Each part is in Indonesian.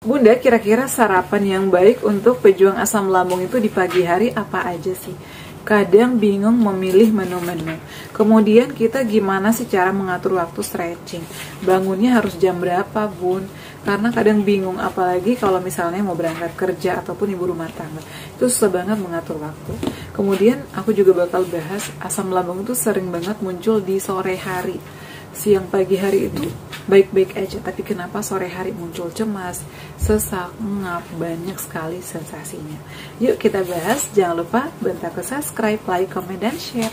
Bunda, kira-kira sarapan yang baik untuk pejuang asam lambung itu di pagi hari apa aja sih? Kadang bingung memilih menu-menu. Kemudian kita gimana sih cara mengatur waktu stretching? Bangunnya harus jam berapa, Bun? Karena kadang bingung, apalagi kalau misalnya mau berangkat kerja ataupun ibu rumah tangga. Itu susah banget mengatur waktu. Kemudian aku juga bakal bahas asam lambung itu sering banget muncul di sore hari. Siang pagi hari itu baik-baik aja, tapi kenapa sore hari muncul cemas, sesak, ngap, banyak sekali sensasinya. Yuk kita bahas, jangan lupa bantu aku subscribe, like, comment, dan share.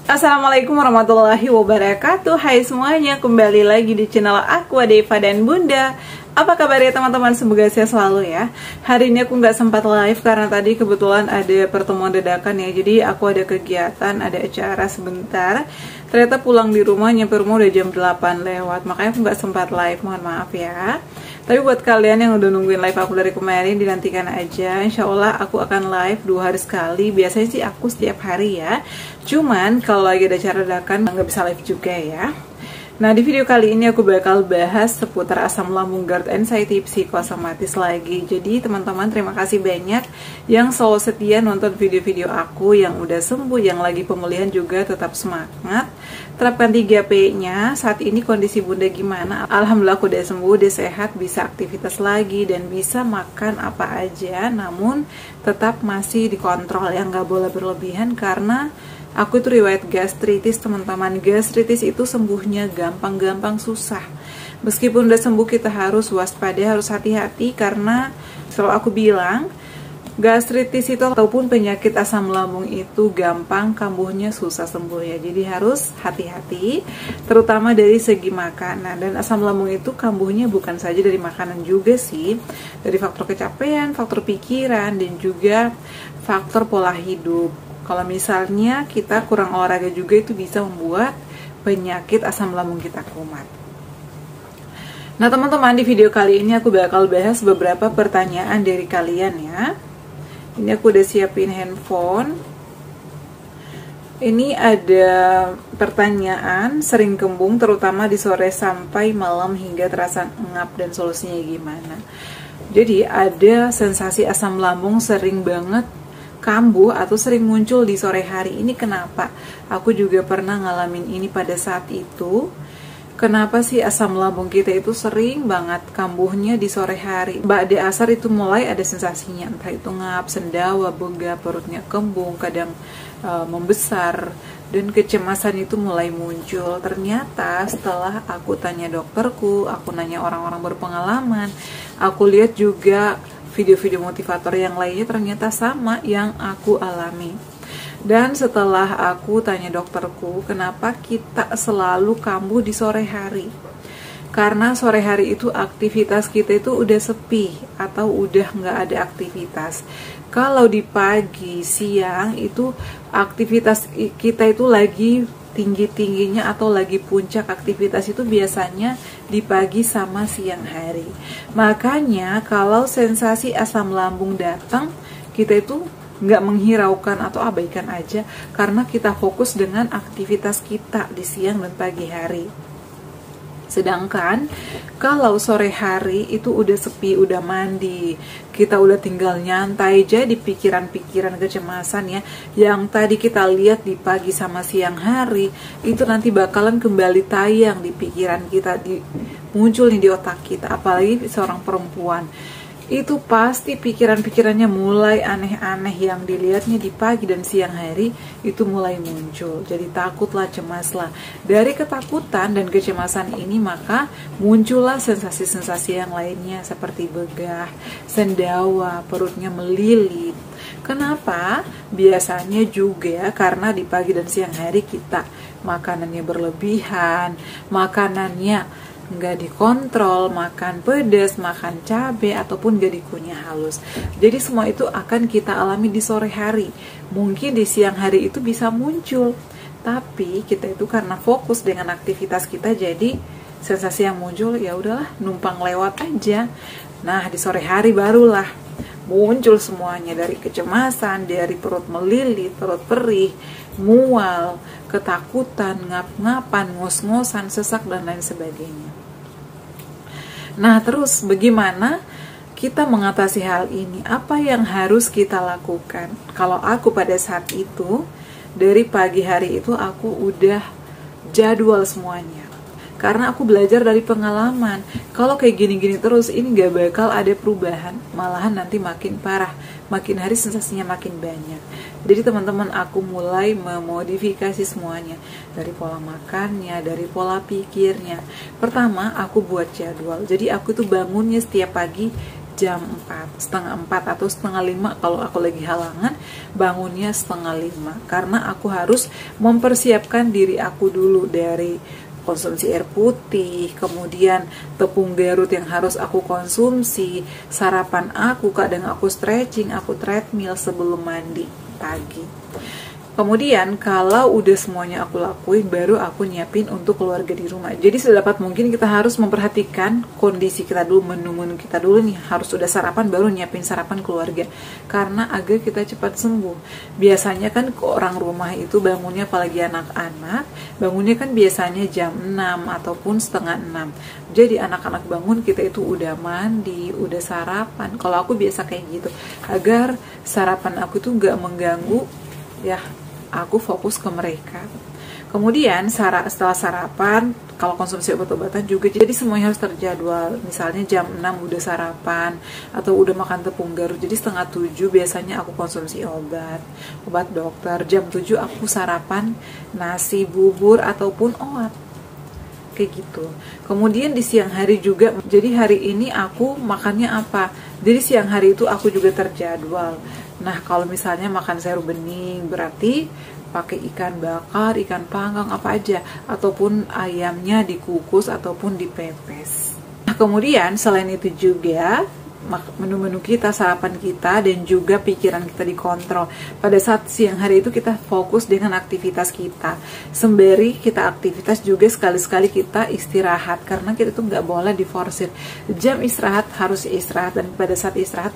Assalamualaikum warahmatullahi wabarakatuh. Hai semuanya, kembali lagi di channel aku Deva dan Bunda. Apa kabar ya teman-teman? Semoga sehat selalu ya. Hari ini aku nggak sempat live karena tadi kebetulan ada pertemuan dadakan ya. Jadi aku ada kegiatan, ada acara sebentar. Ternyata pulang di rumah, nyampe rumah udah jam 8 lewat. Makanya aku nggak sempat live, mohon maaf ya. Tapi buat kalian yang udah nungguin live aku dari kemarin, dinantikan aja. Insya Allah aku akan live 2 hari sekali. Biasanya sih aku setiap hari ya. Cuman kalau lagi ada acara dadakan nggak bisa live juga ya. Nah, di video kali ini aku bakal bahas seputar asam lambung, GERD, anxiety, psikosomatis lagi. Jadi teman-teman, terima kasih banyak yang selalu setia nonton video-video aku, yang udah sembuh, yang lagi pemulihan juga tetap semangat. Terapkan 3P-nya. Saat ini kondisi Bunda gimana? Alhamdulillah aku udah sembuh, udah sehat, bisa aktivitas lagi dan bisa makan apa aja. Namun tetap masih dikontrol ya, nggak boleh berlebihan karena aku itu riwayat gastritis teman-teman. Gastritis itu sembuhnya gampang-gampang susah. Meskipun udah sembuh kita harus waspada, harus hati-hati karena selalu aku bilang gastritis itu ataupun penyakit asam lambung itu gampang kambuhnya, susah sembuh ya. Jadi harus hati-hati terutama dari segi makanan. Dan asam lambung itu kambuhnya bukan saja dari makanan juga sih, dari faktor kecapean, faktor pikiran, dan juga faktor pola hidup. Kalau misalnya kita kurang olahraga juga itu bisa membuat penyakit asam lambung kita kumat. Nah teman-teman, di video kali ini aku bakal bahas beberapa pertanyaan dari kalian ya. Ini aku udah siapin handphone. Ini ada pertanyaan sering kembung terutama di sore sampai malam hingga terasa ngap dan solusinya gimana. Jadi ada sensasi asam lambung sering banget kambuh atau sering muncul di sore hari. Ini kenapa? Aku juga pernah ngalamin ini pada saat itu. Kenapa sih asam lambung kita itu sering banget kambuhnya di sore hari? Ba'da asar itu mulai ada sensasinya, entah itu ngap, sendawa, bengap, perutnya kembung, kadang membesar, dan kecemasan itu mulai muncul. Ternyata setelah aku tanya dokterku, aku nanya orang-orang berpengalaman, aku lihat juga video-video motivator yang lainnya, ternyata sama yang aku alami. Dan setelah aku tanya dokterku, kenapa kita selalu kambuh di sore hari? Karena sore hari itu aktivitas kita itu udah sepi atau udah nggak ada aktivitas. Kalau di pagi, siang itu aktivitas kita itu lagi tinggi-tingginya atau lagi puncak aktivitas itu biasanya di pagi sama siang hari. Makanya kalau sensasi asam lambung datang, kita itu nggak menghiraukan atau abaikan aja karena kita fokus dengan aktivitas kita di siang dan pagi hari. Sedangkan kalau sore hari itu udah sepi, udah mandi, kita udah tinggal nyantai, jadi pikiran-pikiran kecemasan ya, yang tadi kita lihat di pagi sama siang hari, itu nanti bakalan kembali tayang di pikiran kita, muncul nih di otak kita, apalagi seorang perempuan. Itu pasti pikiran-pikirannya mulai aneh-aneh yang dilihatnya di pagi dan siang hari itu mulai muncul. Jadi takutlah, cemaslah. Dari ketakutan dan kecemasan ini maka muncullah sensasi-sensasi yang lainnya seperti begah, sendawa, perutnya melilit. Kenapa? Biasanya juga karena di pagi dan siang hari kita makanannya berlebihan, makanannya nggak dikontrol, makan pedas, makan cabai, ataupun nggak dikunyah halus. Jadi semua itu akan kita alami di sore hari. Mungkin di siang hari itu bisa muncul, tapi kita itu karena fokus dengan aktivitas kita, jadi sensasi yang muncul ya udahlah numpang lewat aja. Nah di sore hari barulah muncul semuanya, dari kecemasan, dari perut melilit, perut perih, mual, ketakutan, ngap-ngapan, ngos-ngosan, sesak, dan lain sebagainya. Nah, terus bagaimana kita mengatasi hal ini? Apa yang harus kita lakukan? Kalau aku pada saat itu, dari pagi hari itu aku udah jadwal semuanya. Karena aku belajar dari pengalaman. Kalau kayak gini-gini terus, ini gak bakal ada perubahan. Malahan nanti makin parah. Makin hari sensasinya makin banyak. Jadi teman-teman, aku mulai memodifikasi semuanya. Dari pola makannya, dari pola pikirnya. Pertama, aku buat jadwal. Jadi aku tuh bangunnya setiap pagi jam 4, setengah 4 atau setengah 5. Kalau aku lagi halangan, bangunnya setengah 5. Karena aku harus mempersiapkan diri aku dulu, dari konsumsi air putih, kemudian tepung Garut yang harus aku konsumsi, sarapan aku, kadang aku stretching, aku treadmill sebelum mandi pagi. Kemudian kalau udah semuanya aku lakuin, baru aku nyiapin untuk keluarga di rumah. Jadi sedapat mungkin kita harus memperhatikan kondisi kita dulu, menu-menu kita dulu nih. Harus udah sarapan, baru nyiapin sarapan keluarga. Karena agar kita cepat sembuh. Biasanya kan ke orang rumah itu bangunnya, apalagi anak-anak, bangunnya kan biasanya jam 6 ataupun setengah 6. Jadi anak-anak bangun, kita itu udah mandi, udah sarapan. Kalau aku biasa kayak gitu, agar sarapan aku tuh gak mengganggu, ya aku fokus ke mereka. Kemudian setelah sarapan, kalau konsumsi obat-obatan juga, jadi semuanya harus terjadwal. Misalnya jam 6 udah sarapan atau udah makan tepung Garut, jadi setengah 7 biasanya aku konsumsi obat dokter. Jam 7 aku sarapan nasi, bubur ataupun oat, kayak gitu. Kemudian di siang hari juga, jadi hari ini aku makannya apa, jadi siang hari itu aku juga terjadwal. Nah, kalau misalnya makan sayur bening, berarti pakai ikan bakar, ikan panggang, apa aja, ataupun ayamnya dikukus ataupun dipepes. Nah, kemudian selain itu juga menu-menu kita, sarapan kita, dan juga pikiran kita dikontrol. Pada saat siang hari itu kita fokus dengan aktivitas kita. Sembari kita aktivitas juga sekali-sekali kita istirahat, karena kita tuh nggak boleh diforsir. Jam istirahat harus istirahat, dan pada saat istirahat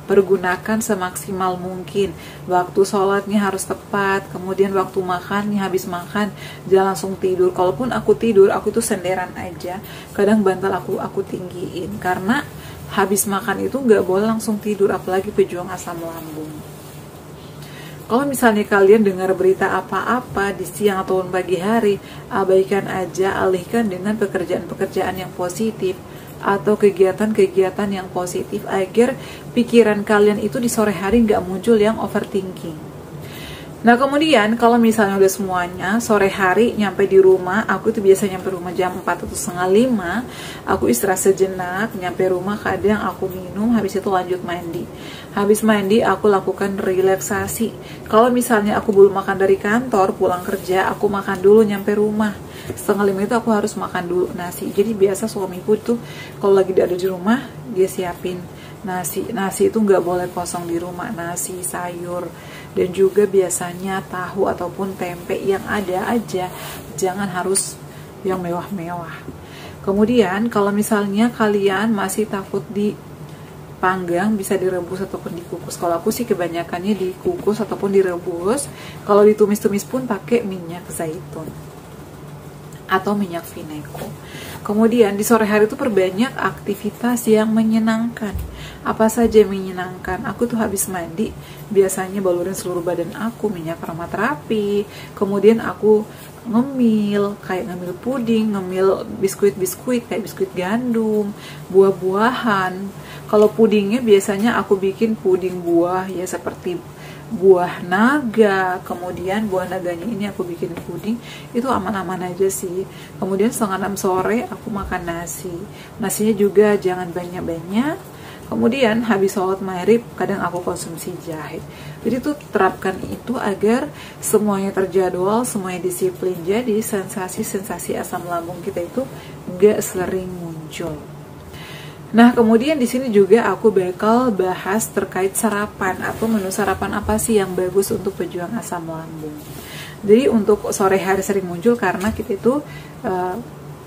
pergunakan semaksimal mungkin. Waktu sholatnya harus tepat, kemudian waktu makannya, habis makan jangan langsung tidur. Kalaupun aku tidur, aku tuh senderan aja. Kadang bantal aku tinggiin, karena habis makan itu nggak boleh langsung tidur, apalagi pejuang asam lambung. Kalau misalnya kalian dengar berita apa-apa di siang atau pagi hari, abaikan aja, alihkan dengan pekerjaan-pekerjaan yang positif atau kegiatan-kegiatan yang positif, agar pikiran kalian itu di sore hari nggak muncul yang overthinking. Nah, kemudian kalau misalnya udah semuanya, sore hari nyampe di rumah, aku itu biasa nyampe rumah jam 4 atau setengah 5, aku istirahat sejenak, nyampe rumah kadang aku minum, habis itu lanjut mandi. Habis mandi aku lakukan relaksasi. Kalau misalnya aku belum makan dari kantor, pulang kerja, aku makan dulu nyampe rumah. Setengah 5 itu aku harus makan dulu nasi. Jadi biasa suamiku tuh kalau lagi ada di rumah, dia siapin nasi itu nggak boleh kosong di rumah, nasi, sayur, dan juga biasanya tahu ataupun tempe yang ada aja, jangan harus yang mewah-mewah. Kemudian kalau misalnya kalian masih takut dipanggang, bisa direbus ataupun dikukus. Kalau aku sih kebanyakannya dikukus ataupun direbus. Kalau ditumis-tumis pun pakai minyak zaitun atau minyak vineko. Kemudian di sore hari itu perbanyak aktivitas yang menyenangkan. Apa saja yang menyenangkan? Aku tuh habis mandi, biasanya balurin seluruh badan aku minyak aromaterapi. Kemudian aku ngemil, kayak ngemil puding, ngemil biskuit-biskuit, kayak biskuit gandum, buah-buahan. Kalau pudingnya biasanya aku bikin puding buah, ya seperti buah naga. Kemudian buah naganya ini aku bikin puding, itu aman-aman aja sih. Kemudian setengah 6 sore aku makan nasi. Nasinya juga jangan banyak-banyak. Kemudian habis sholat maghrib kadang aku konsumsi jahe. Jadi tuh terapkan itu agar semuanya terjadwal, semuanya disiplin. Jadi sensasi-sensasi asam lambung kita itu gak sering muncul. Nah, kemudian di sini juga aku bakal bahas terkait sarapan atau menu sarapan apa sih yang bagus untuk pejuang asam lambung. Jadi untuk sore hari sering muncul karena kita itu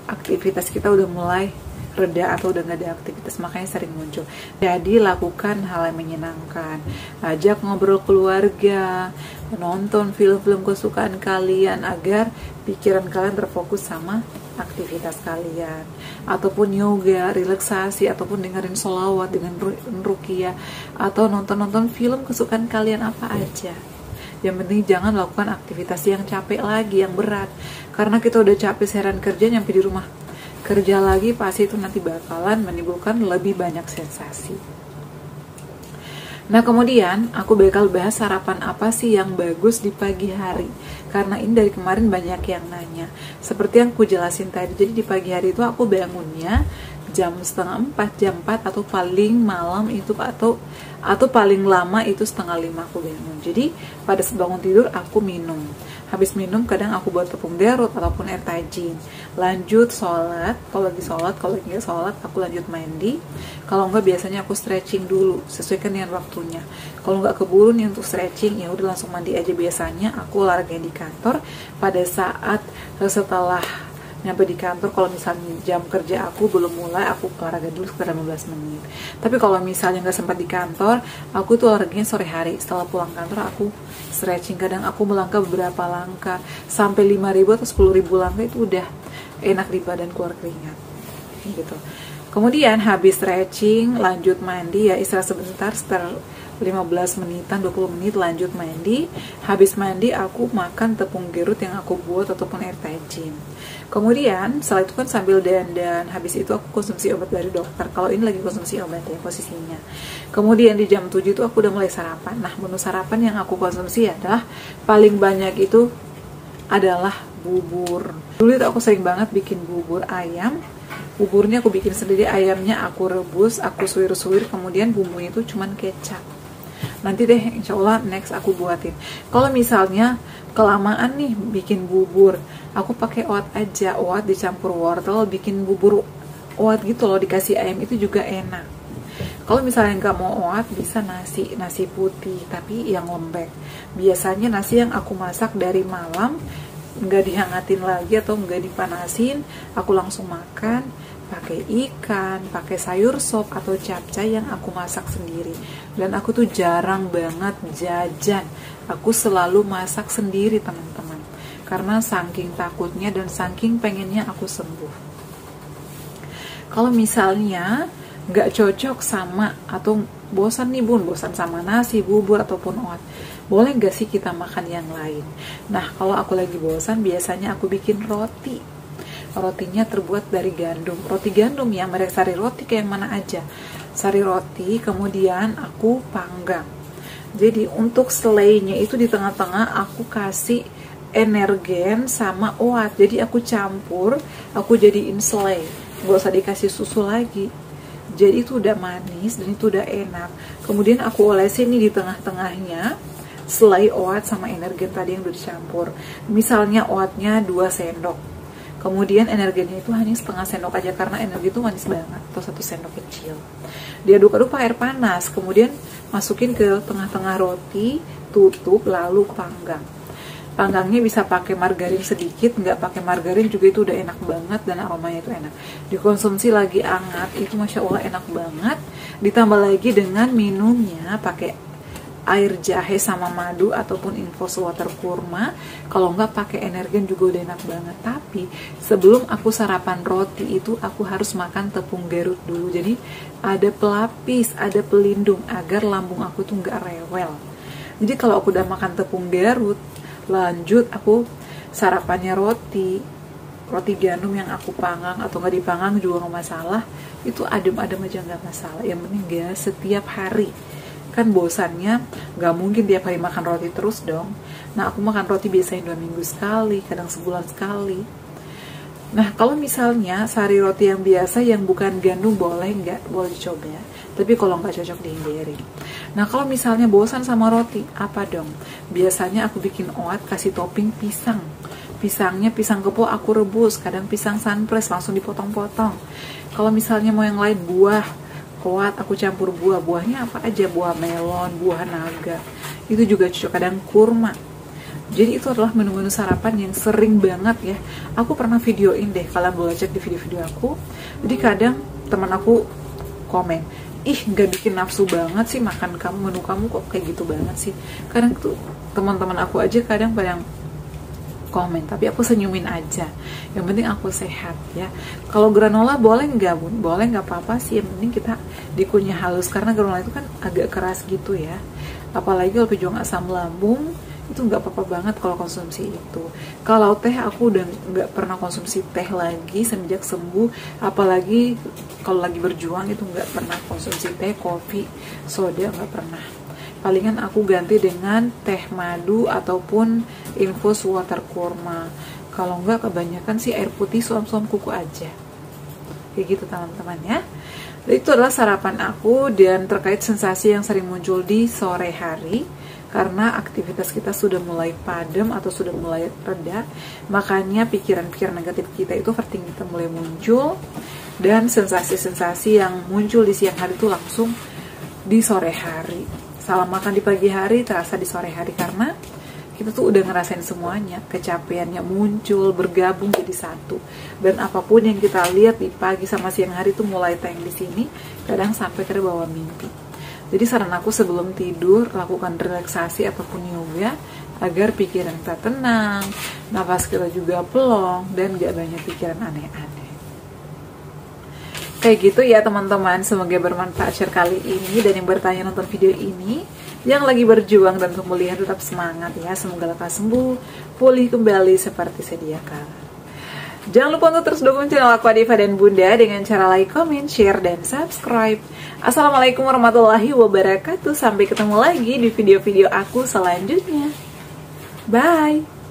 aktivitas kita udah mulai reda atau udah gak ada aktivitas, makanya sering muncul. Jadi lakukan hal yang menyenangkan, ajak ngobrol keluarga, nonton film-film kesukaan kalian agar pikiran kalian terfokus sama aktivitas kalian, ataupun yoga, relaksasi, ataupun dengerin sholawat dengan ruqyah, atau nonton film kesukaan kalian apa aja. Yang penting jangan lakukan aktivitas yang capek lagi, yang berat, karena kita udah capek seharian kerja, nyampe di rumah kerja lagi, pasti itu nanti bakalan menimbulkan lebih banyak sensasi. Nah, kemudian aku bakal bahas sarapan apa sih yang bagus di pagi hari, karena ini dari kemarin banyak yang nanya. Seperti yang aku jelasin tadi, jadi di pagi hari itu aku bangunnya jam 3:30, jam 4, atau paling malam itu atau paling lama itu 4:30 aku bangun. Jadi pada bangun tidur aku minum. Habis minum kadang aku buat tepung derut ataupun air tajin. Lanjut sholat, kalau lagi nggak sholat aku lanjut mandi. Kalau nggak biasanya aku stretching dulu, sesuaikan dengan waktunya. Kalau nggak keburu nih untuk stretching, ya udah langsung mandi aja. Biasanya aku olahraga di kantor pada saat setelah nyampe di kantor. Kalau misalnya jam kerja aku belum mulai, aku olahraga dulu sekitar 15 menit. Tapi kalau misalnya nggak sempat di kantor, aku tuh olahraganya sore hari. Setelah pulang kantor aku stretching, kadang aku melangkah beberapa langkah sampai 5.000 atau 10.000 langkah, itu udah enak di badan, keluar keringat gitu. Kemudian habis stretching lanjut mandi, ya istirahat sebentar, sekitar 15 menitan, 20 menit, lanjut mandi. Habis mandi aku makan tepung gerut yang aku buat ataupun air tajin. Kemudian setelah itu kan sambil dandan, habis itu aku konsumsi obat dari dokter. Kalau ini lagi konsumsi obat ya posisinya. Kemudian di jam 7 itu aku udah mulai sarapan. Nah, menu sarapan yang aku konsumsi adalah paling banyak itu adalah bubur. Dulu itu aku sering banget bikin bubur ayam. Buburnya aku bikin sendiri, ayamnya aku rebus, aku suwir-suwir, kemudian bumbunya itu cuman kecap. Nanti deh insya Allah next aku buatin. Kalau misalnya kelamaan nih bikin bubur, aku pakai oat aja, oat dicampur wortel, bikin bubur oat gitu loh, dikasih ayam itu juga enak. Kalau misalnya nggak mau oat, bisa nasi putih tapi yang lembek. Biasanya nasi yang aku masak dari malam, nggak dihangatin lagi atau nggak dipanasin, aku langsung makan pakai ikan, pakai sayur sop atau capcay yang aku masak sendiri. Dan aku tuh jarang banget jajan, aku selalu masak sendiri teman-teman, karena saking takutnya dan saking pengennya aku sembuh. Kalau misalnya nggak cocok sama atau bosan nih bun, bosan sama nasi, bubur ataupun oat, boleh nggak sih kita makan yang lain? Nah, kalau aku lagi bosan, biasanya aku bikin roti. Rotinya terbuat dari gandum, roti gandum ya, merek sari roti kayak mana aja, sari roti. Kemudian aku panggang. Jadi untuk selainya itu di tengah-tengah aku kasih energen sama oat. Jadi aku campur, aku jadiin selai, nggak usah dikasih susu lagi. Jadi itu udah manis dan itu udah enak. Kemudian aku olesin nih di tengah-tengahnya selai oat sama energen tadi yang udah dicampur. Misalnya oatnya 2 sendok, kemudian energinya itu hanya setengah sendok aja karena energi itu manis banget, atau 1 sendok kecil. Diaduk-aduk pakai air panas, kemudian masukin ke tengah-tengah roti, tutup, lalu panggang. Panggangnya bisa pakai margarin sedikit, nggak pakai margarin juga itu udah enak banget dan aromanya itu enak. Dikonsumsi lagi hangat, itu masya Allah enak banget. Ditambah lagi dengan minumnya pakai air jahe sama madu ataupun infus water kurma. Kalau nggak pakai energen juga udah enak banget. Tapi sebelum aku sarapan roti itu aku harus makan tepung gerut dulu. Jadi ada pelapis, ada pelindung agar lambung aku tuh nggak rewel. Jadi kalau aku udah makan tepung gerut, lanjut aku sarapannya roti gandum yang aku panggang atau nggak dipanggang juga nggak masalah. Itu adem-adem aja nggak masalah. Yang penting nggak setiap hari. Kan bosannya nggak mungkin tiap hari makan roti terus dong. Nah, aku makan roti biasanya 2 minggu sekali, kadang sebulan sekali. Nah, kalau misalnya sari roti yang biasa yang bukan gandum boleh nggak? Boleh dicoba. Tapi kalau nggak cocok dihindari. Nah, kalau misalnya bosan sama roti, apa dong? Biasanya aku bikin oat, kasih topping pisang. Pisangnya pisang kepo aku rebus, kadang pisang sunpress langsung dipotong-potong. Kalau misalnya mau yang lain, buah oat aku campur buahnya apa aja, buah melon, buah naga, itu juga cocok. Kadang kurma. Jadi itu adalah menu-menu sarapan yang sering banget ya aku pernah videoin deh, kalian boleh cek di video-video aku. Jadi kadang teman aku komen, ih nggak bikin nafsu banget sih makan kamu, menu kamu kok kayak gitu banget sih. Kadang tuh teman-teman aku aja kadang pada komen, tapi aku senyumin aja, yang penting aku sehat ya. Kalau granola boleh nggak bun? Boleh, nggak apa-apa sih, yang penting kita dikunyah halus, karena granola itu kan agak keras gitu ya, apalagi kalau pejuang asam lambung itu nggak apa-apa banget kalau konsumsi itu. Kalau teh aku udah nggak pernah konsumsi teh lagi semenjak sembuh, apalagi kalau lagi berjuang itu nggak pernah konsumsi teh, kopi, soda, nggak pernah. Palingan aku ganti dengan teh madu ataupun infus water kurma. Kalau enggak kebanyakan sih air putih suam-suam kuku aja. Kayak gitu teman-teman ya. Dan itu adalah sarapan aku, dan terkait sensasi yang sering muncul di sore hari karena aktivitas kita sudah mulai padam atau sudah mulai reda, makanya pikiran-pikiran negatif kita itu overthinking kita mulai muncul, dan sensasi-sensasi yang muncul di siang hari itu langsung di sore hari. Salah makan di pagi hari terasa di sore hari karena kita tuh udah ngerasain semuanya, kecapeannya muncul, bergabung jadi satu. Dan apapun yang kita lihat di pagi sama siang hari tuh mulai tayang di sini, kadang sampai ke bawah mimpi. Jadi saran aku sebelum tidur lakukan relaksasi ataupun yoga agar pikiran kita tenang, nafas kita juga pelong, dan gak banyak pikiran aneh-aneh. Kayak gitu ya teman-teman, semoga bermanfaat share kali ini. Dan yang bertanya nonton video ini, yang lagi berjuang dan pemulihan tetap semangat ya. Semoga lekas sembuh, pulih kembali seperti sedia kala. Jangan lupa untuk terus dukung channel aku Adifa dan Bunda dengan cara like, comment, share, dan subscribe. Assalamualaikum warahmatullahi wabarakatuh. Sampai ketemu lagi di video-video aku selanjutnya. Bye.